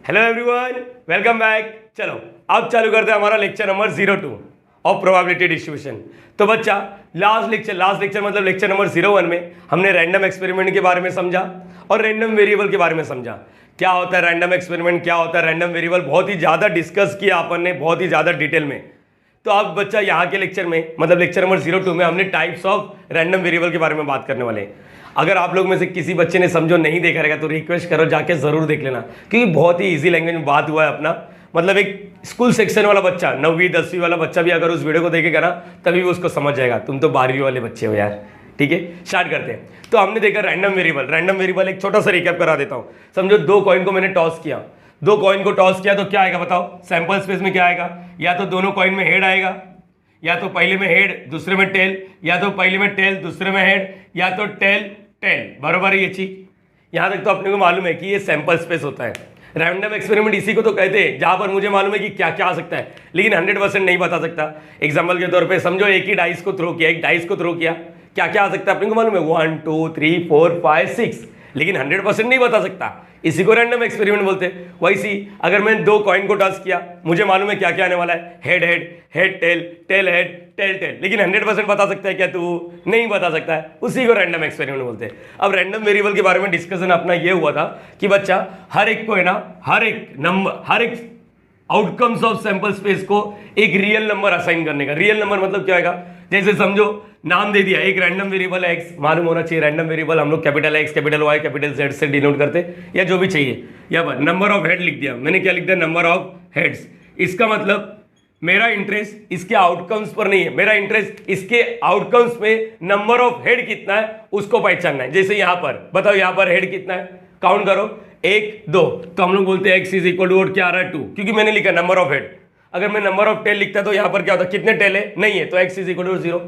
Hello everyone, welcome back. चलो अब चालू करते हैं हमारा lecture number 02 of probability distribution. तो बच्चा लास्ट लेक्चर मतलब लेक्चर नंबर 01 में हमने रैंडम एक्सपेरिमेंट के बारे में समझा और रैंडम वेरिएबल के बारे में समझा। क्या होता है रैंडम एक्सपेरिमेंट, क्या होता है रैंडम वेरिएबल, बहुत ही ज़्यादा डिस्कस किया अपन ने, बहुत ही ज़्यादा डिटेल में। तो अब बच्चा यहाँ के लेक्चर में मतलब लेक्चर नंबर 02 में हमने टाइप्स ऑफ रैंडम वेरिएबल के बारे में बात करने वाले हैं। अगर आप लोग में से किसी बच्चे ने समझो नहीं देखा रहेगा तो रिक्वेस्ट करो जाके जरूर देख लेना, क्योंकि बहुत ही इजी लैंग्वेज में बात हुआ है अपना। मतलब एक स्कूल सेक्शन वाला बच्चा, 9वीं 10वीं वाला बच्चा भी अगर उस वीडियो को देखेगा ना तभी वो उसको समझ जाएगा। तुम तो 12वीं वाले बच्चे हो यार। ठीक है, स्टार्ट करते हैं। तो हमने देखा रैंडम वेरिएबल एक छोटा सा रिकैप करा देता हूँ। समझो दो कॉइन को मैंने टॉस किया, दो कॉइन को टॉस किया तो क्या आएगा बताओ? सैंपल स्पेस में क्या आएगा? या तो दोनों कॉइन में हेड आएगा, या तो पहले में हेड दूसरे में टेल, या तो पहले में टेल दूसरे में हेड, या तो टेल टेल। बराबर है ये चीज। यहां तक तो अपने को मालूम है कि ये सैंपल स्पेस होता है। रैंडम एक्सपेरिमेंट इसी को तो कहते हैं जहां पर मुझे मालूम है कि क्या क्या आ सकता है, लेकिन 100% नहीं बता सकता। एग्जांपल के तौर पे समझो एक ही डाइस को थ्रो किया, एक डाइस को थ्रो किया, क्या क्या आ सकता है अपने को मालूम है? 1 2 3 4 5 6, लेकिन 100% नहीं बता सकता। इसी को रैंडम एक्सपेरिमेंट बोलते हैं। वैसी अगर मैं दो कॉइन को टॉस किया, मुझे मालूम है क्या क्या आने वाला है, head head, head tail, tail head, tail tail, लेकिन 100% बता सकता है क्या तू? नहीं बता सकता है। उसी को रैंडम एक्सपेरिमेंट बोलते हैं। अब रैंडम वेरिएबल के बारे में डिस्कशन अपना ये हुआ था कि बच्चा हर एक को है ना, हर एक आउटकम्स ऑफ सैंपल स्पेस को एक रियल नंबर असाइन करने का। रियल नंबर मतलब क्या होगा? जैसे समझो नाम दे दिया, एक रैंडम वेरिएबल है एक्स, मालूम होना चाहिए रैंडम वेरिएबल हम लोग capital X, capital Y, capital Z से डिनोट करते, या जो भी चाहिए। यहाँ पर नंबर ऑफ हेड लिख दिया मैंने, क्या लिख दिया? Number of heads. इसका मतलब मेरा इंटरेस्ट इसके आउटकम्स पर नहीं है, मेरा इंटरेस्ट इसके आउटकम्स में नंबर ऑफ हेड कितना है उसको पहचानना है। जैसे यहाँ पर बताओ, यहाँ पर हेड कितना है? काउंट करो, 1 2, तो हम लोग बोलते हैं एक्स इज इक्वल टू क्या आ रहा है? 2, क्योंकि मैंने लिखा नंबर ऑफ हेड। अगर मैं नंबर ऑफ टेल लिखता तो यहाँ पर क्या होता? कितने टेल है? नहीं है, तो एक्स इज इक्वल टू 0।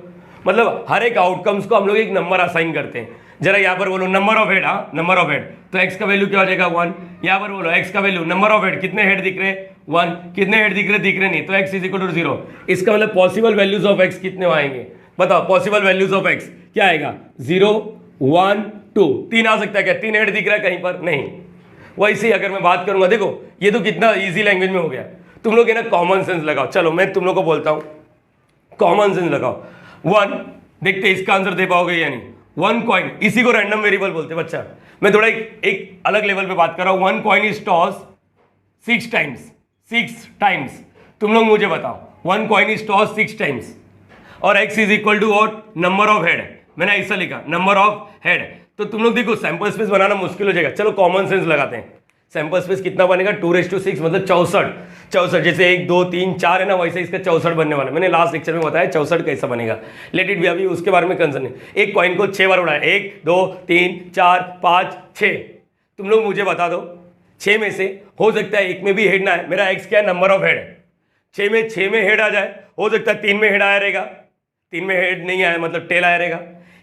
मतलब हर एक आउटकम्स को हम लोग एक नंबर असाइन करते हैं। जरा यहाँ पर बोलो नंबर ऑफ हेड, हाँ नंबर ऑफ हेड, तो एक्स का वैल्यू क्या हो जाएगा? 1। यहाँ पर बोलो एक्स का वैल्यू, नंबर ऑफ हेड, कितने हेड दिख रहे हैं? 1। कितने हेड दिख रहे नहीं, तो एक्स इज इक्वल टू 0। इसका मतलब पॉसिबल वैल्यूज ऑफ एक्स कितने आएंगे बताओ? पॉसिबल वैल्यूज ऑफ एक्स क्या आएगा? 0 1 2। 3 आ सकता है क्या? 3 हेड दिख रहा है कहीं पर? नहीं। वैसे ही अगर मैं बात करूंगा, देखो ये तो कितना ईजी लैंग्वेज में हो गया। तुम लोग है ना कॉमन सेंस लगाओ। चलो मैं तुम लोग को बोलता हूं, कॉमन सेंस लगाओ। 1, देखते इसका आंसर दे पाओगे या नहीं। 1 कॉइन, इसी को रैंडम वेरिएबल बोलते हैं बच्चा। मैं थोड़ा एक अलग लेवल पे बात कर रहा हूं। 1 कॉइन इज टॉस 6 टाइम्स। तुम लोग मुझे बताओ 1 कॉइन इज टॉस 6 टाइम्स और x is equal to what? Number of head. मैंने ऐसा लिखा नंबर ऑफ हेड। तो तुम लोग देखो सैंपल स्पेस बनाना मुश्किल हो जाएगा। चलो कॉमन सेंस लगाते हैं। सैंपल स्पेस कितना बनेगा? 2⁶, मतलब 64। जैसे 1 2 3 4 है ना, वैसे इसका 64 बनने वाला है। मैंने लास्ट लेक्चर में बताया 64 कैसा बनेगा। लेट इट भी, अभी उसके बारे में कंसर्न है। एक कॉइन को 6 बार उड़ाया, 1 2 3 4 5 6। तुम लोग मुझे बता दो 6 में से हो सकता है एक में भी हेड ना है। मेरा एक्स क्या है? Number of head. 6 में हेड आ जाए, हो सकता है 3 में हेड आया रहेगा, 3 में हेड नहीं आया मतलब टेल आया रहेगा।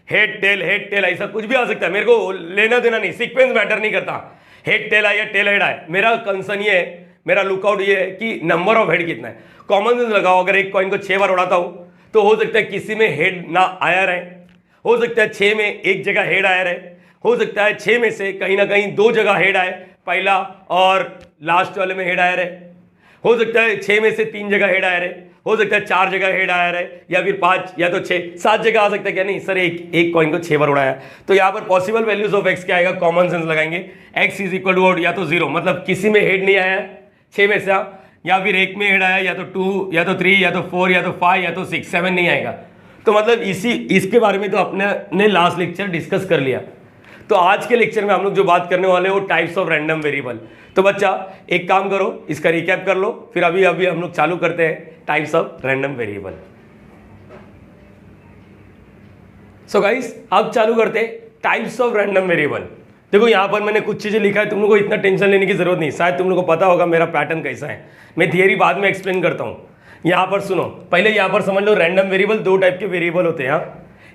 हेड टेल ऐसा कुछ भी आ सकता है, मेरे को लेना देना नहीं, सीक्वेंस मैटर नहीं करता। हेड टेल आए या टेल हेड आए, मेरा कंसर्न ये है, मेरा लुकआउट ये है कि नंबर ऑफ हेड कितना है। कॉमन सेंस लगाओ। अगर एक कॉइन को 6 बार उड़ाता हूं तो हो सकता है किसी में हेड ना आया रहे, हो सकता है 6 में एक जगह हेड आया रहे, हो सकता है 6 में से कहीं ना कहीं 2 जगह हेड आए, पहला और लास्ट वाले में हेड आया रहे, हो सकता है 6 में से 3 जगह हेड आया रहे, हो सकता है 4 जगह हेड आया रहे, या फिर 5 या तो 6 7 जगह आ सकता है। क्या नहीं सर, एक कॉइन को 6 बार उड़ाया। तो यहाँ पर पॉसिबल वैल्यूज ऑफ एक्स क्या आएगा? कॉमन सेंस लगाएंगे। एक्स इज इक्वल टू या तो 0, मतलब किसी में हेड नहीं आया 6 में से, या फिर 1 में हेड आया, या तो 2 या तो 3 या तो 4 या तो 5 या तो 6, 7 नहीं आएगा। तो मतलब इसके बारे में तो अपने ने लास्ट लेक्चर डिस्कस कर लिया। तो आज के लेक्चर में हम लोग जो बात करने वाले हैं वो टाइप्स ऑफ रैंडम वेरिएबल। तो बच्चा एक काम करो, इसका रिकैप कर लो, फिर अभी हम लोग चालू करते हैं types of random variable. So guys अब चालू करते हैं टाइप्स ऑफ रैंडम वेरिएबल। देखो यहाँ पर मैंने कुछ चीजें लिखा है, तुम लोग को इतना टेंशन लेने की जरूरत नहीं। शायद तुम लोग को पता होगा मेरा पैटर्न कैसा है, मैं थियरी बाद में एक्सप्लेन करता हूँ। यहाँ पर सुनो, पहले यहाँ पर समझ लो रैंडम वेरिएबल 2 टाइप के वेरिएबल होते हैं।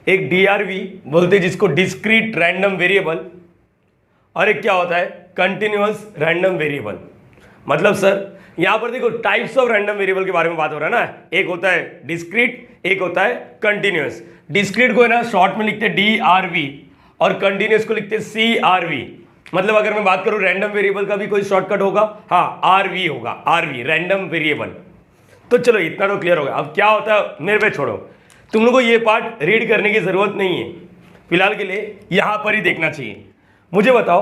एक DRV बोलते हैं जिसको डिस्क्रीट रैंडम वेरिएबल, और एक क्या होता है? Continuous random variable. मतलब सर यहाँ पर देखो टाइप्स ऑफ रैंडम वेरिएबल के बारे में बात हो रहा है ना। एक होता है डिस्क्रीट, एक होता है कंटिन्यूअस। डिस्क्रीट को है ना शॉर्ट में लिखते हैं DRV और कंटिन्यूअस को लिखते हैं CRV। मतलब अगर मैं बात करूं रैंडम वेरिएबल का भी कोई शॉर्टकट होगा, हाँ आरवी होगा, आरवी रैंडम वेरिएबल। तो चलो इतना तो क्लियर हो गया। अब क्या होता है मेरे पे छोड़ो, तुम लोगों को ये पार्ट रीड करने की जरूरत नहीं है, फिलहाल के लिए यहां पर ही देखना चाहिए। मुझे बताओ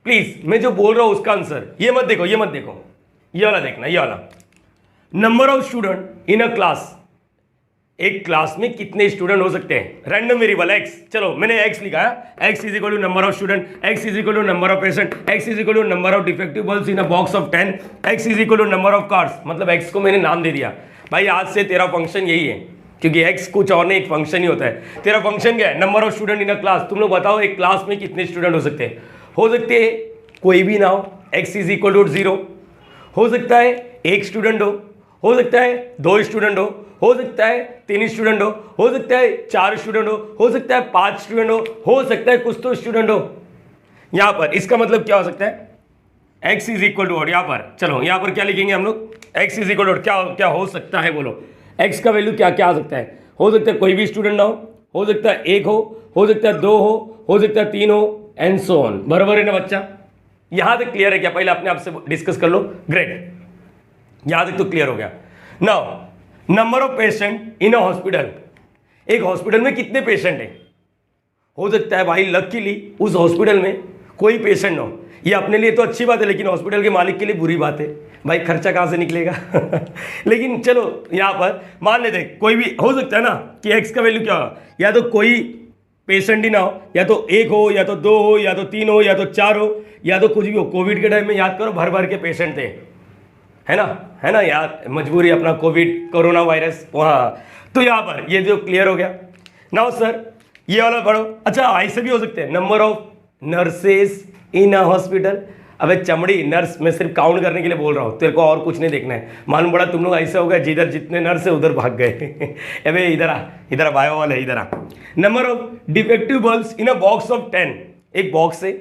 प्लीज, मैं जो बोल रहा हूं उसका आंसर, ये मत देखो, ये मत देखो, ये वाला देखना, ये वाला। Number of student in a class, एक क्लास में कितने स्टूडेंट हो सकते हैं, रैंडम वेरिएबल एक्स। चलो मैंने एक्स लिखा है, X is equal to number of student, X is equal to number of patient, X is equal to number of defective bulbs in a box of 10, X is equal to number of cards. मतलब X को मैंने नाम दे दिया, भाई आज से तेरा function यही है, क्योंकि एक्स कुछ और नहीं, एक फंक्शन ही होता है। तेरा फंक्शन क्या है, number of student in a class. तुम लोग बताओ एक क्लास में कितने स्टूडेंट हो सकते हैं? हो सकते हैं कोई भी ना हो, एक्स इज इक्वल टू 0, हो सकता है एक स्टूडेंट हो सकता है 2 स्टूडेंट हो सकता है 3 स्टूडेंट हो सकता है 4 स्टूडेंट हो सकता है 5 स्टूडेंट हो सकता है कुछ तो स्टूडेंट हो। यहां पर इसका मतलब क्या हो सकता है, x इज इक्वल टू, यहां पर चलो यहां पर क्या लिखेंगे हम लोग, x इज इक्वल टू क्या क्या हो सकता है, बोलो x का वैल्यू क्या क्या आ सकता है? हो सकता है कोई भी स्टूडेंट ना हो सकता है 1 हो सकता है 2 हो सकता है 3 हो, एंड सो ऑन। बराबर है ना बच्चा? यहां तक क्लियर है क्या? पहले अपने आप से डिस्कस कर लो, ग्रेट, यहां तक तो क्लियर हो गया। Now number of patient in a hospital, एक हॉस्पिटल में कितने पेशेंट हैं? हो सकता है भाई लकीली उस हॉस्पिटल में कोई पेशेंट ना हो, ये अपने लिए तो अच्छी बात है, लेकिन हॉस्पिटल के मालिक के लिए बुरी बात है, भाई खर्चा कहाँ से निकलेगा लेकिन चलो यहाँ पर मान लेते हैं कोई भी हो सकता है ना कि एक्स का वैल्यू क्या हो, या तो कोई पेशेंट ही ना हो, या तो 1 हो या तो 2 हो या तो 3 हो या तो 4 हो या तो कुछ भी हो। कोविड के टाइम में याद करो भर भर के पेशेंट थे, है ना यार, मजबूरी अपना कोविड कोरोना वायरस वहाँ। तो यहाँ पर ये जो क्लियर हो गया। नाउ सर ये वाला पढ़ो। अच्छा ऐसे भी हो सकते हैं, number of nurses in a hospital. अबे चमड़ी, नर्स मैं सिर्फ काउंट करने के लिए बोल रहा हूँ, तेरे को और कुछ नहीं देखना है। मालूम पड़ा तुम लोग ऐसा हो गया जिधर जितने नर्स है उधर भाग गए अबे इधर आ बायो वाला, इधर आ। Number of defective bulbs in a box of 10, एक बॉक्स है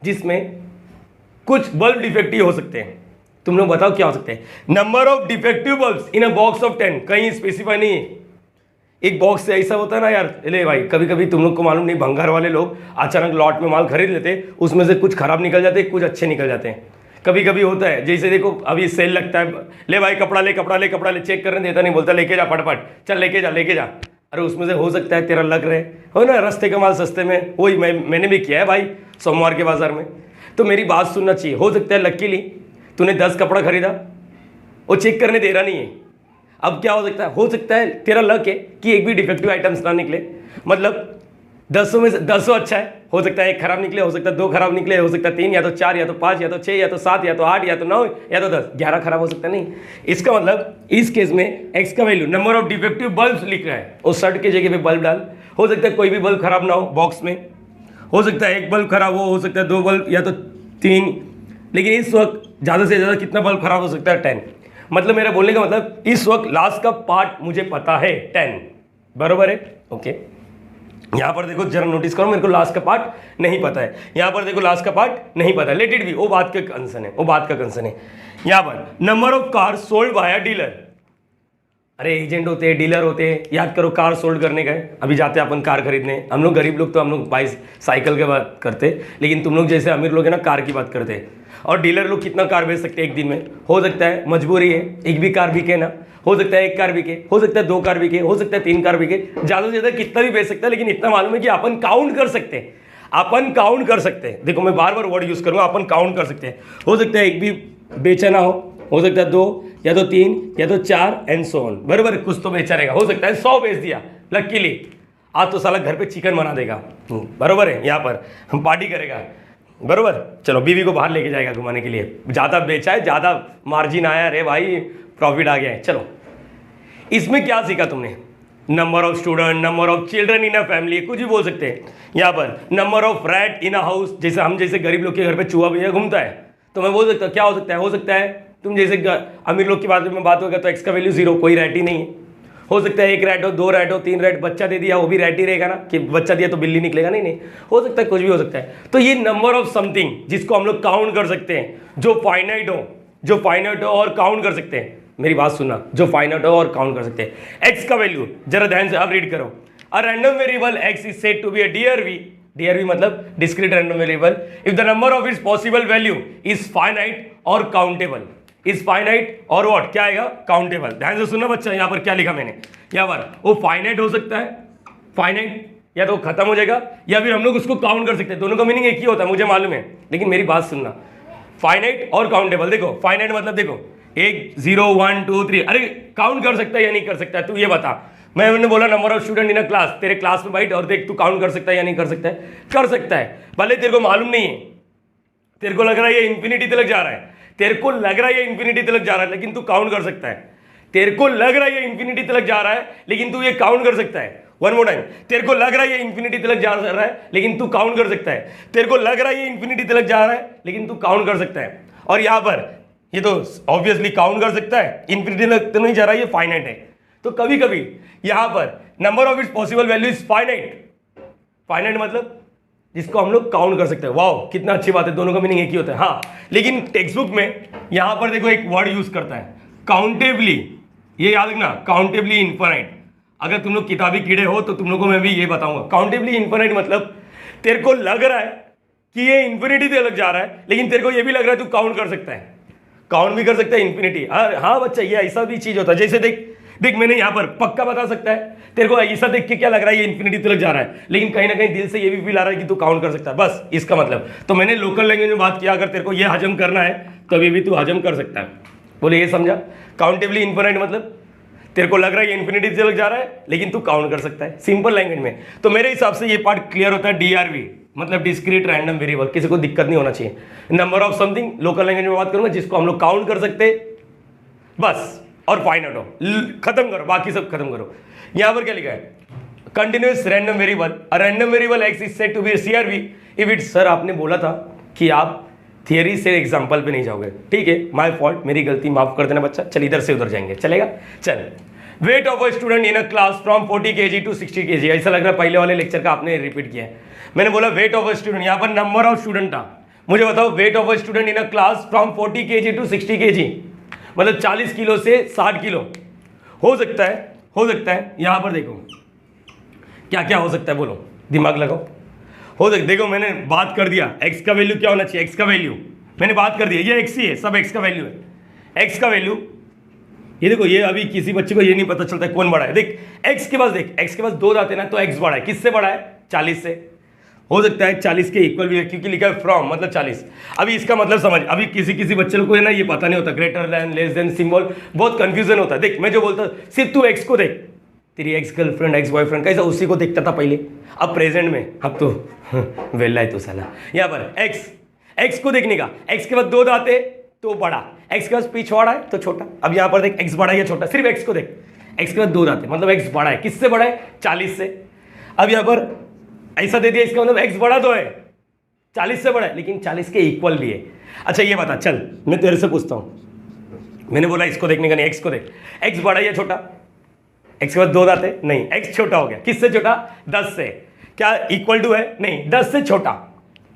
जिसमें कुछ बल्ब डिफेक्टिव हो सकते हैं। तुम लोग बताओ क्या हो सकते हैं? Number of defective bulbs in a box of 10, कहीं स्पेसिफाई नहीं है। एक बॉक्स से ऐसा होता है ना यार, ले भाई कभी कभी तुम लोग को मालूम नहीं, भंगार वाले लोग अचानक लॉट में माल खरीद लेते, उसमें से कुछ खराब निकल जाते, कुछ अच्छे निकल जाते हैं। कभी कभी होता है, जैसे देखो अभी सेल लगता है, ले भाई कपड़ा ले, चेक करने देता नहीं, बोलता लेके जा फटफट, चल लेके जा। अरे उसमें से हो सकता है तेरा लग रहे हो ना, रास्ते का माल सस्ते में, वही मैंने भी किया है भाई सोमवार के बाजार में। तो मेरी बात सुनना चाहिए, हो सकता है लकीली तूने 10 कपड़ा खरीदा, वो चेक करने दे रहा नहीं है। अब क्या हो सकता है तेरा लक है कि एक भी डिफेक्टिव आइटम्स ना निकले, मतलब 10 में से 10 अच्छा है, हो सकता है 1 खराब निकले, हो सकता है 2 खराब निकले, हो सकता है 3 या तो 4 या तो 5 या तो 6 या तो 7 या तो 8 या तो 9 या तो 10, 11 खराब हो सकता है। नहीं, इसका मतलब इस केस में एक्स का value number of defective bulb लिख रहा है, उस शर्ट की जगह पे बल्ब डाल। हो सकता है कोई भी बल्ब खराब ना हो बॉक्स में, हो सकता है 1 बल्ब खराब हो सकता है 2 बल्ब या तो 3, लेकिन इस वक्त ज़्यादा से ज़्यादा कितना बल्ब खराब हो सकता है? 10। मतलब मेरा बोलने का मतलब इस वक्त लास्ट का पार्ट मुझे पता है 10, बरोबर है? ओके, यहां पर देखो जरा नोटिस करो, मेरे को लास्ट का पार्ट नहीं पता है, यहां पर देखो लास्ट का पार्ट नहीं पता है, लेट इट बी, वो बात का कंसर्न है। यहां पर number of car sold by dealer, अरे एजेंट होते हैं, डीलर होते हैं, याद करो कार सोल्ड करने गए, अभी जाते हैं अपन कार खरीदने, हम लोग गरीब लोग तो हम लोग साइकिल की बात करते, लेकिन तुम लोग जैसे अमीर लोग हैं ना कार की बात करते हैं। और डीलर लोग कितना कार बेच सकते हैं एक दिन में? हो सकता है मजबूरी है एक भी कार बिके ना, हो सकता है 1 कार बिके, हो सकता है 2 कार बिके, हो सकता है 3 कार बिके, ज़्यादा से ज़्यादा कितना भी बेच सकता है, लेकिन इतना मालूम है कि अपन काउंट कर सकते हैं, देखो मैं बार बार वर्ड यूज़ करूँगा, अपन काउंट कर सकते हैं। हो सकता है 1 भी बेचा ना हो सकता है 2 या तो 3 या तो 4 एंड सो ऑन, बराबर, कुछ तो बेचा रहेगा। हो सकता है 100 बेच दिया लकीली, आज तो साला घर पे चिकन बना देगा, बराबर है, यहाँ पर हम पार्टी करेगा, बराबर। चलो बीवी को बाहर लेके जाएगा घुमाने के लिए, ज़्यादा बेचा है, ज़्यादा मार्जिन आया, अरे भाई प्रॉफिट आ गया है। चलो इसमें क्या सीखा तुमने? Number of student, number of children in a family, कुछ भी बोल सकते हैं। यहाँ पर number of rat in a house, जैसे हम जैसे गरीब लोग के घर पे चूहा भैया घूमता है, तो मैं बोल सकता हूँ क्या हो सकता है तुम जैसे अमीर लोग की बात होगा तो एक्स का वैल्यू 0, कोई रैट ही नहीं है। हो सकता है 1 रैट हो, 2 रैट हो, 3 रैट, बच्चा दे दिया वो भी रैट ही रहेगा ना, कि बच्चा दिया तो बिल्ली निकलेगा, नहीं, हो सकता है कुछ भी हो सकता है। तो ये नंबर ऑफ समथिंग जिसको हम लोग काउंट कर सकते हैं, जो फाइनाइट हो और काउंट कर सकते हैं। मेरी बात सुनना, जो फाइनाइट हो और काउंट कर सकते हैं। एक्स का वैल्यू जरा ध्यान से अब रीड करो, a random variable X is said to be a DRV DRV मतलब discrete random variable, if the number of its possible value is finite और काउंटेबल, इज फाइनाइट और व्हाट क्या आएगा, काउंटेबल। ध्यान से सुनना बच्चा, यहाँ पर क्या लिखा मैंने, यहाँ पर वो फाइनाइट हो सकता है, फाइनाइट या तो खत्म हो जाएगा या फिर हम लोग उसको काउंट कर सकते हैं, दोनों का मीनिंग एक ही होता है मुझे मालूम है, लेकिन मेरी बात सुनना, फाइनाइट और काउंटेबल। देखो फाइनाइट मतलब देखो 1 0 1 2 3, अरे काउंट कर सकता है या नहीं कर सकता है, तू ये बता। मैंने बोला number of student in a class, तेरे क्लास में बैठ और देख तू काउंट कर सकता है या नहीं कर सकता है, कर सकता है, भले तेरे को मालूम नहीं है, तेरे को लग रहा है ये इंफिनिटी तक जा रहा है, तेरे को लग रहा है ये इंफिनिटी तक जा रहा है, लेकिन तू काउंट कर सकता है। तेरे को लग रहा है ये इंफिनिटी तक जा रहा है, लेकिन तू ये काउंट कर सकता है। वन मोर टाइम, तेरे को लग रहा है ये इंफिनिटी तक जा रहा है, लेकिन तू काउंट कर सकता है। तेरे को लग रहा है ये इंफिनिटी तक जा रहा है, लेकिन तू काउंट कर सकता है। और यहाँ पर ये तो ऑब्वियसली काउंट कर सकता है, इंफिनिटी तक तो नहीं जा रहा है, ये फाइनाइट है। तो कभी कभी यहाँ पर number of its possible value is finite, finite मतलब जिसको हम लोग काउंट कर सकते हैं। वाओ कितना अच्छी बात है, दोनों का मीनिंग एक ही होता है। हाँ, लेकिन टेक्स्ट बुक में यहाँ पर देखो एक वर्ड यूज करता है काउंटेबली, ये याद रखना, काउंटेबली इनफाइनाइट। अगर तुम लोग किताबी कीड़े हो तो तुम लोगों को मैं भी ये बताऊंगा, काउंटेबली इनफाइनाइट मतलब तेरे को लग रहा है कि ये इन्फिनिटी तक जा रहा है, लेकिन तेरे को ये भी लग रहा है तू काउंट कर सकता है, काउंट भी कर सकता है इन्फिनिटी। हाँ बच्चा, ये ऐसा भी चीज होता है, जैसे देख देख मैंने यहाँ पर पक्का बता सकता है, तेरे को ऐसा देख के क्या लग रहा है ये इन्फिनिटी तक जा रहा है, लेकिन कहीं ना कहीं दिल से ये भी फील आ रहा है कि तू काउंट कर सकता है, बस इसका मतलब। तो मैंने लोकल लैंग्वेज में बात किया, अगर तेरे को ये हजम करना है तो अभी भी तू हजम कर सकता है। बोले ये समझा, काउंटेबली इन्फिनाइट मतलब तेरे को लग रहा है ये इन्फिनिटी तक जा रहा है, लेकिन तू काउंट कर सकता है, सिंपल लैंग्वेज में। तो मेरे हिसाब से ये पार्ट क्लियर होता है। DRV मतलब डिस्क्रीट रैंडम वेरिएबल, किसी को दिक्कत नहीं होना चाहिए। Number of something local language में बात करूंगा जिसको हम लोग काउंट कर सकते बस, और फाइनाइट हो, खत्म करो, बाकी सब खत्म करो। यहां पर क्या लिखा है, continuous random variable, a random variable X is said to be CRV if it. Sir आपने बोला था कि आप थियरी से एग्जांपल पे नहीं जाओगे, ठीक है, माय फॉल्ट, मेरी गलती, माफ कर देना बच्चा। चल इधर से उधर जाएंगे, चलेगा। चल, weight of a student in a class from 40 kg to 60 kg। ऐसा लग रहा है पहले वाले लेक्चर का आपने रिपीट किया है। मैंने बोला वेट ऑफ अ स्टूडेंट, यहाँ पर नंबर ऑफ स्टूडेंट था। मुझे बताओ weight of a student in a class from 40 kg to 60 kg, मतलब 40 किलो से 60 किलो हो सकता है, हो सकता है। यहाँ पर देखो क्या क्या हो सकता है, बोलो, दिमाग लगाओ। हो सकता, देखो मैंने बात कर दिया एक्स का वैल्यू क्या होना चाहिए, एक्स का वैल्यू मैंने बात कर दिया, ये एक्स ही है, सब एक्स का वैल्यू है। एक्स का वैल्यू ये देखो, ये अभी किसी बच्चे को ये नहीं पता चलता है कौन बड़ा है। देख एक्स के पास, देख एक्स के पास 2 दांत है ना, तो एक्स बड़ा है, किससे बड़ा है, 40 से। हो सकता है 40 के इक्वल भी है, क्योंकि लिखा है फ्रॉम मतलब 40। अभी इसका मतलब समझ, अभी किसी किसी बच्चे को है ना ये पता नहीं होता, greater than less than symbol बहुत कंफ्यूजन होता है। देख मैं जो बोलता हूँ, सिर्फ तू एक्स को देख, तेरी एक्स गर्लफ्रेंड एक्स बॉयफ्रेंड कैसा उसी को देखता था पहले, अब प्रेजेंट में, अब तो वेला है तो साला। यहाँ पर एक्स को देखने का, एक्स के बाद 2 दांत है तो बड़ा, एक्स के पास पिछवाड़ा है तो छोटा। अब यहाँ पर देख एक्स बड़ा है या छोटा, सिर्फ एक्स को देख, एक्स के बाद 2 दांत है मतलब एक्स बड़ा है, किससे बड़ा है, 40 से। अब यहाँ पर ऐसा दे दिया, इसका मतलब एक्स बड़ा तो है, 40 से बड़ा है, लेकिन 40 के इक्वल भी है। अच्छा ये बता, चल मैं तेरे से पूछता हूँ, मैंने बोला इसको देखने का नहीं, एक्स को देख, एक्स बड़ा है या छोटा, एक्स के बाद 2 दांत है, नहीं, एक्स छोटा हो गया, किससे छोटा, 10 से। क्या इक्वल टू है, नहीं, 10 से छोटा,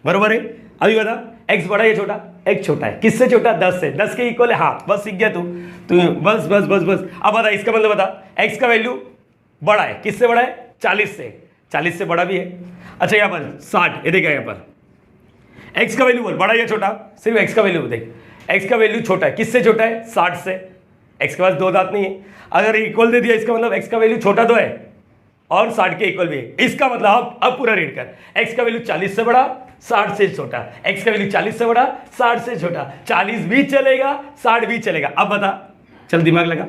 बरोबर है। अभी बता एक्स बड़ा है या छोटा, एक्स छोटा है, किससे छोटा, 10 से, 10 के इक्वल है। हाँ बस सीख गया तू, बस बस बस बस। अब बता इसका मतलब बता, एक्स का वैल्यू बड़ा है, किससे बड़ा है, 40 से, 40 से बड़ा भी है। अच्छा यहाँ पर 60, ये देखा यहाँ पर एक्स का वैल्यू बोल, बड़ा या छोटा, सिर्फ एक्स का वैल्यू देख, एक्स का वैल्यू छोटा है, किससे छोटा है, 60 से। एक्स के पास 2 दांत नहीं है, अगर इक्वल दे दिया इसका मतलब एक्स का वैल्यू छोटा तो है और 60 के इक्वल भी है। इसका मतलब अब पूरा रीड कर, एक्स का वैल्यू 40 से बड़ा, 60 से छोटा, एक्स का वैल्यू 40 से बड़ा, 60 से छोटा, 40 भी चलेगा, 60 भी चलेगा। अब बता, चल दिमाग लगा।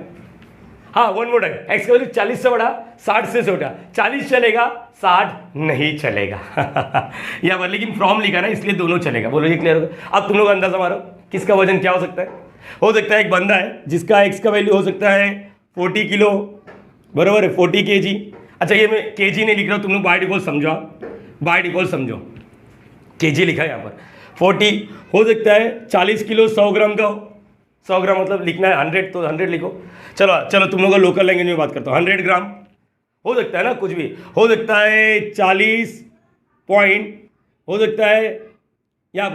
हाँ वन मोर टाइम, एक्स का वैल्यू 40 से बड़ा, 60 से छोटा, 40 चलेगा, 60 नहीं चलेगा। यहाँ पर लेकिन फ्रॉम लिखा ना, इसलिए दोनों चलेगा। बोलो ये क्लियर होगा। अब तुम लोग अंदाजा मारो किसका वजन क्या हो सकता है। हो सकता है एक बंदा है जिसका एक्स का वैल्यू हो सकता है 40 किलो, बराबर है, 40 kg। अच्छा ये मैं kg नहीं लिख रहा हूँ, तुम लोग बाय डिफॉल्ट समझो, बाय डिफॉल्ट समझो, kg लिखा है यहाँ पर। 40 हो सकता है 40 किलो 100 ग्राम का हो, 100 ग्राम मतलब लिखना है 100 तो 100 लिखो। चलो चलो तुम लोग का लोकल लैंग्वेज में बात करता हूँ। 100 ग्राम हो सकता है ना, कुछ भी हो सकता है, 40 पॉइंट हो सकता है। यहाँ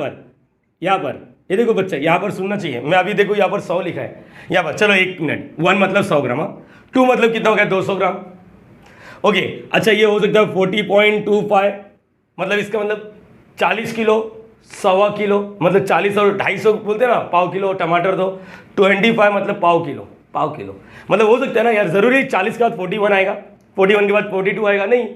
पर ये देखो बच्चा, यहाँ पर सुनना चाहिए, मैं अभी देखो यहाँ पर 100 लिखा है यहाँ पर। चलो 1 मिनट, 1 मतलब 100 ग्राम, 2 मतलब कितना हो गया, 200 ग्राम। ओके अच्छा ये हो सकता है 40.25, मतलब इसका मतलब 40 किलो, 1.25 किलो, मतलब 40 और 250 बोलते हैं ना, पाव किलो टमाटर दो, 25 मतलब पाव किलो, पाव किलो मतलब हो सकता है ना यार, ज़रूरी 40 के बाद 41 आएगा, 41 के बाद 42 आएगा नहीं,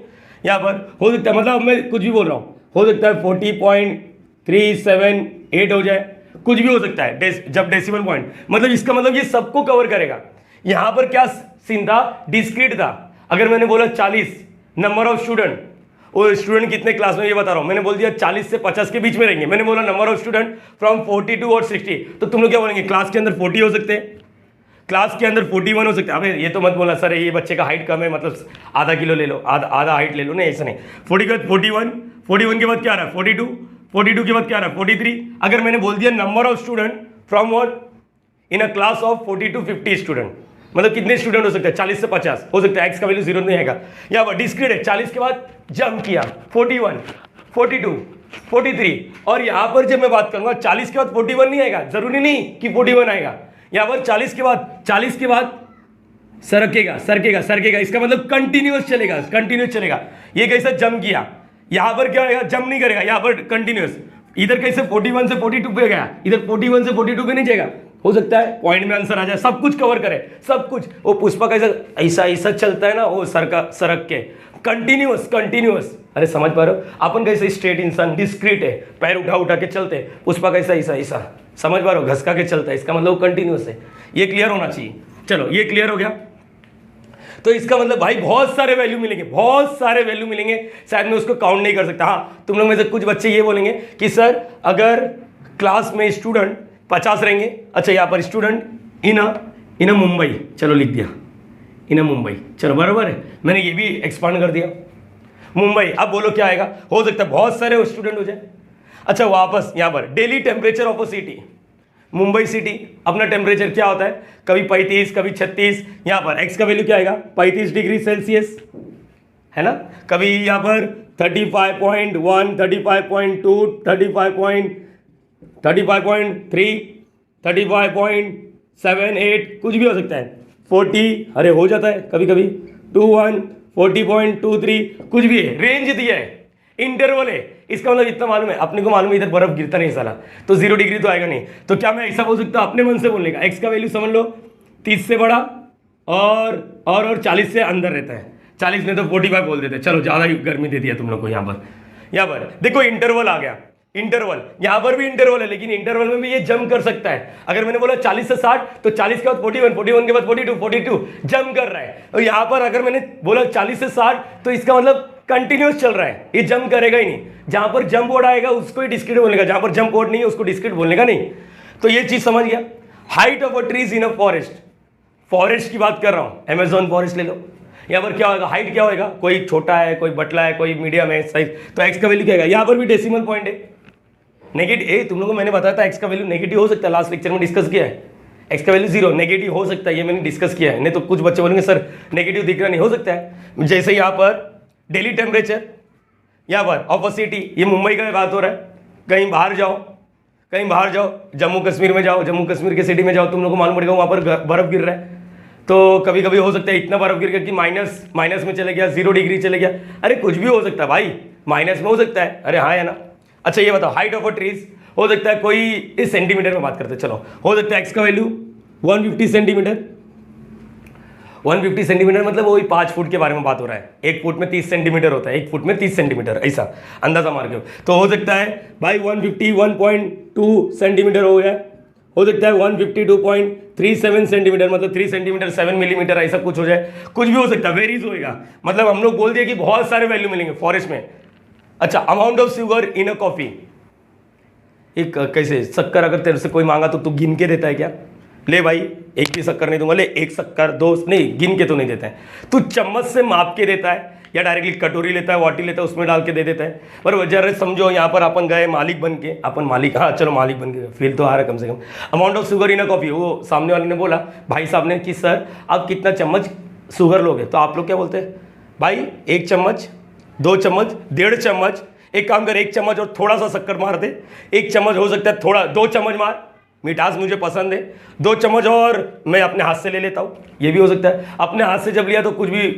यहाँ पर हो सकता है, मतलब मैं कुछ भी बोल रहा हूँ, हो सकता है 40.378 हो जाए, कुछ भी हो सकता है जब डेसिमल पॉइंट, मतलब इसका मतलब ये सबको कवर करेगा। यहाँ पर क्या सीन था, डिस्क्रीट था। अगर मैंने बोला 40 नंबर ऑफ स्टूडेंट, वो स्टूडेंट कितने क्लास में ये बता रहा हूँ, मैंने बोल दिया 40 से 50 के बीच में रहेंगे, मैंने बोला नंबर ऑफ स्टूडेंट फ्रॉम 42 और 60, तो तुम लोग क्या बोलेंगे, क्लास के अंदर 40 हो सकते हैं, क्लास के अंदर 41 हो सकते हैं। अबे ये तो मत बोला सर ये बच्चे का हाइट कम है, मतलब आधा किलो ले लो, आधा हाइट ले लो, नहीं ऐसा नहीं। 40 के बाद 41, 41 के बाद क्या आ रहा है 42, 42 के बाद क्या आ रहा है 43। अगर मैंने बोल दिया number of student from what in a class of 40 to 50 student, मतलब कितने स्टूडेंट हो सकते हैं, 40 से 50 हो सकता है, एक्स का वैल्यू 0 नहीं आएगा। यहाँ पर डिस्क्रीट है, 40 के बाद जंप किया 41, 42, 43, और यहाँ पर जब मैं बात करूंगा 40 के बाद 41 नहीं आएगा, जरूरी नहीं कि 41 आएगा, यहाँ पर 40 के बाद सरकेगा सरकेगा सरकेगा, इसका मतलब कंटिन्यूअस चलेगा, कंटिन्यूअस चलेगा। ये कैसे जंप किया, यहाँ पर क्या होगा, जंप नहीं करेगा, यहाँ पर कंटिन्यूअस, इधर कैसे 41 से 42 पे गया, इधर 41 से 42 पे नहीं जाएगा। हो सकता है पॉइंट में आंसर आ जाए, सब कुछ कवर करे, सब कुछ। वो पुष्पा कैसे ऐसा ऐसा चलता है ना, वो सरक के कंटिन्यूअस कंटिन्यूअस, अरे समझ पा रहे हो, अपन कैसे स्ट्रेट इंसान डिस्क्रीट है, पैर उठा उठा के चलते, पुष्पा कैसा ऐसा ऐसा, समझ पा रहे हो, घसका के चलता है, इसका मतलब वो कंटिन्यूअस है। ये क्लियर होना चाहिए। चलो ये क्लियर हो गया, तो इसका मतलब भाई बहुत सारे वैल्यू मिलेंगे, बहुत सारे वैल्यू मिलेंगे, शायद मैं उसको काउंट नहीं कर सकता। हाँ, तुम लोग में से कुछ बच्चे ये बोलेंगे कि सर अगर क्लास में स्टूडेंट 50 रहेंगे, अच्छा यहाँ पर स्टूडेंट इन मुंबई, चलो लिख दिया इन मुंबई, चलो बराबर है, मैंने ये भी एक्सपांड कर दिया मुंबई। अब बोलो क्या आएगा, हो सकता है बहुत सारे स्टूडेंट हो जाए। अच्छा वापस यहाँ पर daily temperature of a city, Mumbai city अपना टेम्परेचर क्या होता है, कभी 35 कभी 36, यहाँ पर एक्स का वैल्यू क्या आएगा 35 डिग्री सेल्सियस है ना, कभी यहाँ पर 35.1, 35.2, 35.3, 35.78, कुछ भी हो सकता है, 40, अरे हो जाता है कभी कभी 21, 40.23, कुछ भी है, रेंज दिया है, इंटरवल है। इसका मतलब इतना मालूम है, अपने को मालूम है इधर बर्फ गिरता नहीं साला, तो 0 डिग्री तो आएगा नहीं। तो क्या मैं ऐसा बोल सकता हूँ अपने मन से बोलने का, एक्स का वैल्यू समझ लो 30 से बड़ा और 40 से अंदर रहता है, 40 में तो 45 बोल देते, चलो ज़्यादा ही गर्मी दे दिया तुम लोग को। यहाँ पर देखो इंटरवल आ गया, इंटरवल यहाँ पर भी इंटरवल है, लेकिन इंटरवल में भी ये जंप कर सकता है। अगर मैंने बोला 40 से 60 तो 40 के बाद 41, 41 के बाद 42, 42 जंप कर रहा है। और यहाँ पर अगर मैंने बोला 40 से 60 तो इसका मतलब कंटिन्यूस चल रहा है, ये जंप करेगा ही नहीं। जहां पर जंप वर्ड आएगा उसको ही डिस्क्रीट बोलने का, जहां पर जंप वर्ड नहीं है उसको डिस्क्रीट बोलने का नहीं। तो ये चीज समझ गया। Height of a trees in a forest, forest की बात कर रहा हूं, अमेजोन फॉरेस्ट ले लो, यहाँ पर क्या होगा, हाइट क्या होगा, कोई छोटा है कोई बटला है कोई मीडियम है साइज, तो एक्स का वैल्यू क्या आएगा, यहाँ पर भी डेसिमल पॉइंट है नेगेटिव। तुम लोगों को मैंने बताया था एक्स का वैल्यू नेगेटिव हो सकता है, लास्ट लेक्चर में डिस्कस किया है, एक्स का वैल्यू 0 नेगेटिव हो सकता है, ये मैंने डिस्कस किया है। नहीं तो कुछ बच्चे बोलेंगे सर नेगेटिव दिख रहा नहीं, हो सकता है। जैसे यहाँ पर डेली टेम्परेचर, यहाँ पर ऑफ अ सिटी, ये मुंबई का बात हो रहा है, कहीं बाहर जाओ, जम्मू कश्मीर में जाओ, जम्मू कश्मीर के सिटी में जाओ, तुम लोग को मालूम पड़ेगा वहाँ पर बर्फ गिर रहा है। तो कभी कभी हो सकता है इतना बर्फ गिर गया कि माइनस में चले गया, 0 डिग्री चले गया, अरे कुछ भी हो सकता है भाई, माइनस में हो सकता है, अरे हाँ है ना। अच्छा ये बताओ हाइट ऑफ अ ट्रीज, हो सकता है कोई इस सेंटीमीटर में बात करते हैं, चलो हो सकता है एक्स का वैल्यू 150 सेंटीमीटर, 150 सेंटीमीटर मतलब वही 5 फुट के बारे में बात हो रहा है, 1 फुट में 30 सेंटीमीटर होता है, 1 फुट में 30 सेंटीमीटर, ऐसा अंदाजा मार के। तो हो सकता है भाई 151.2 सेंटीमीटर हो गया, हो सकता है 152.37 सेंटीमीटर मतलब 3 सेंटीमीटर 7 मिलीमीटर, ऐसा कुछ हो जाए, कुछ भी हो सकता है, वेरीज होएगा। मतलब हम लोग बोल दिए कि बहुत सारे वैल्यू मिलेंगे फॉरेस्ट में। अच्छा amount of sugar in a coffee, एक कैसे शक्कर अगर तेरे से कोई मांगा तो तू गिन के देता है क्या, ले भाई एक भी शक्कर नहीं दूंगा, ले एक शक्कर 2 नहीं, गिन के तो नहीं देता है, तू चम्मच से माप के देता है या डायरेक्टली कटोरी लेता है, वाटी लेता है, उसमें डाल के दे देता है। पर जरा समझो यहाँ पर अपन गए मालिक बन के, अपन मालिक, हाँ चलो मालिक बन के, फील तो आ रहा है कम से कम। Amount of sugar in a coffee, वो सामने वाले ने बोला भाई साहब ने कि सर आप कितना चम्मच शुगर लोगे, तो आप लोग क्या बोलते हैं भाई 1 चम्मच, 2 चम्मच, 1.5 चम्मच, एक काम कर 1 चम्मच और थोड़ा सा शक्कर मार दे, 1 चम्मच हो सकता है थोड़ा, 2 चम्मच मार, मिठास मुझे पसंद है, 2 चम्मच और मैं अपने हाथ से ले लेता हूँ, ये भी हो सकता है। अपने हाथ से जब लिया तो कुछ भी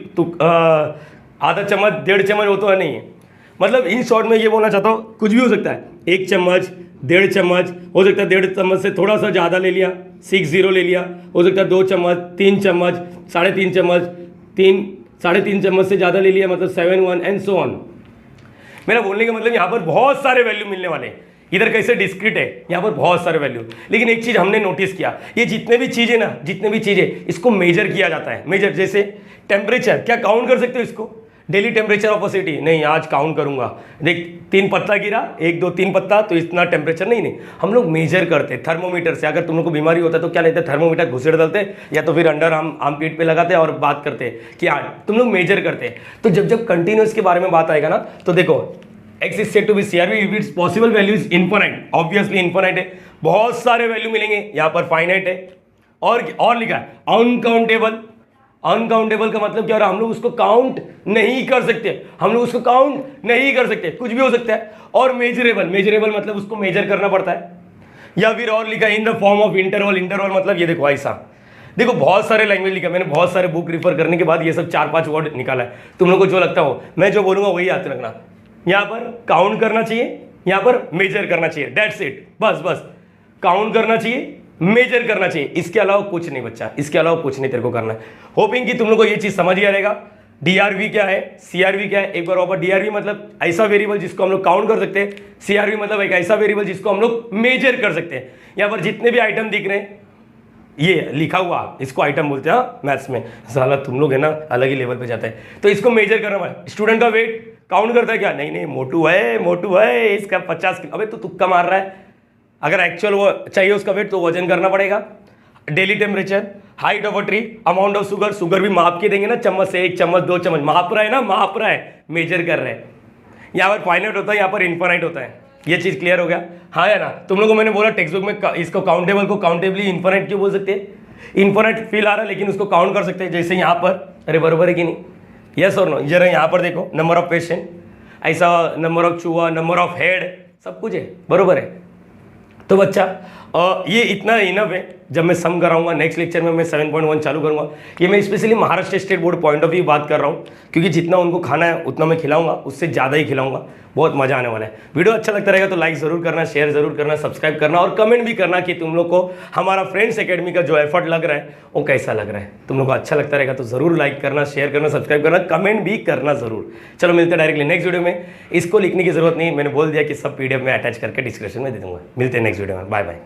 आधा चम्मच 1.5 चम्मच वो तो है नहीं है, मतलब इन शॉर्ट में ये बोलना चाहता हूँ, कुछ भी हो सकता है, 1 चम्मच, 1.5 चम्मच, हो सकता है 1.5 चम्मच से थोड़ा सा ज़्यादा ले लिया, 60 ले लिया, हो सकता है 2 चम्मच, 3 चम्मच, 3.5 चम्मच, 3.5 चम्मच से ज़्यादा ले लिया, मतलब 7, 1 एंड सो ऑन। मेरा बोलने का मतलब यहाँ पर बहुत सारे वैल्यू मिलने वाले हैं। इधर कैसे डिस्क्रीट है, यहाँ पर बहुत सारे वैल्यू। लेकिन एक चीज़ हमने नोटिस किया, ये जितने भी चीज़ें ना, जितने भी चीज़ें, इसको मेजर किया जाता है। मेजर जैसे टेम्परेचर, क्या काउंट कर सकते हो इसको? Daily temperature of a city, नहीं आज काउंट करूंगा, देख 3 पत्ता गिरा, 1 2 3 पत्ता, तो इतना टेम्परेचर नहीं। हम लोग मेजर करते हैं थर्मोमीटर से। अगर तुम लोग को बीमारी होता है तो क्या लेते हैं? थर्मोमीटर घुसेड़ डालते हैं, या तो फिर अंडर आर्म पीठ पे लगाते हैं और बात करते हैं कि हाँ तुम लोग मेजर करते हैं। तो जब कंटिन्यूस के बारे में बात आएगा ना, तो देखो x is said to be CRV if its possible value is infinite, obviously infinite है, बहुत सारे वैल्यू मिलेंगे। यहाँ पर फाइनाइट है और लिखा है अनकाउंटेबल। अनकाउंटेबल का मतलब क्या हो रहा है? हम लोग उसको काउंट नहीं कर सकते, हम लोग उसको काउंट नहीं कर सकते, कुछ भी हो सकता है। और मेजरेबल, मेजरेबल मतलब उसको मेजर करना पड़ता है। या फिर और लिखा है in the form of interval. Interval मतलब ये देखो ऐसा, देखो बहुत सारे लैंग्वेज लिखा, मैंने बहुत सारे बुक रिफर करने के बाद ये सब 4-5 वर्ड निकाला है। तुम लोग को जो लगता हो, मैं जो बोलूंगा वही याद रखना। यहाँ पर काउंट करना चाहिए, यहाँ पर मेजर करना चाहिए, दैट्स इट। बस काउंट करना चाहिए, मेजर करना चाहिए, इसके अलावा कुछ नहीं बच्चा, इसके अलावा कुछ नहीं तेरे को करना है। होपिंग कि तुम लोग को ये चीज समझ गया रहेगा। डीआरवी क्या है, सीआरवी क्या है, एक बार वापस। डीआरवी मतलब ऐसा वेरिएबल जिसको हम लोग काउंट कर सकते हैं, सीआरवी मतलब एक ऐसा वेरिएबल जिसको हम लोग मेजर कर सकते हैं। यहाँ पर जितने भी आइटम दिख रहे हैं, ये लिखा हुआ, इसको आइटम बोलते हैं मैथ्स में। साला तुम लोग है ना अलग ही लेवल पे जाता है, तो इसको मेजर करना पड़ेगा। स्टूडेंट का वेट काउंट करता है क्या? नहीं, मोटू है, इसका 50 किलो। अबे तो तुक्का मार रहा है। अगर एक्चुअल वो चाहिए उसका वेट तो वजन करना पड़ेगा। Daily temperature, height of a tree, amount of sugar, sugar भी माप के देंगे ना, चम्मच से 1 चम्मच 2 चम्मच, माप रहा है ना, माप रहा है, मेजर कर रहे हैं। यहाँ पर फाइनाइट होता है, यहाँ पर इनफाइनाइट होता है। ये चीज क्लियर हो गया? हाँ है ना? तुम लोगों को मैंने बोला टेक्स्ट बुक में इसको काउंटेबल को काउंटेबली इनफाइनाइट क्यों बोल सकते हैं? इनफाइनाइट फील आ रहा है लेकिन उसको काउंट कर सकते हैं, जैसे यहाँ पर। अरे बरोबर है कि नहीं? यस और नो? जरा यहाँ पर देखो, नंबर ऑफ पेशेंट, ऐसा नंबर ऑफ चूहा, नंबर ऑफ हेड, सब कुछ है, बरोबर है। तो बच्चा ये इतना इनफ है। जब मैं सम कराऊंगा नेक्स्ट लेक्चर में, मैं 7.1 चालू करूंगा। ये मैं specially Maharashtra state board point of view बात कर रहा हूँ, क्योंकि जितना उनको खाना है उतना मैं खिलाऊंगा, उससे ज़्यादा ही खिलाऊंगा। बहुत मजा आने वाला है। वीडियो अच्छा लगता रहेगा तो लाइक जरूर करना, शेयर जरूर करना, सब्सक्राइब करना और कमेंट भी करना कि तुम लोग को हमारा फ्रेंड्स एकेडमी का जो एफर्ट लग रहा है वो कैसा लग रहा है। तुम लोग को अच्छा लगता रहेगा तो जरूर लाइक करना, शेयर करना, सब्सक्राइब करना, कमेंट भी करना जरूर। चलो मिलते हैं डायरेक्टली नेक्स्ट वीडियो में। इसको लिखने की जरूरत नहीं, मैंने बोल दिया कि सब PDF में अटैच करके डिस्क्रिप्शन में दे दूंगा। मिलते हैं नेक्स्ट वीडियो में, बाय बाय।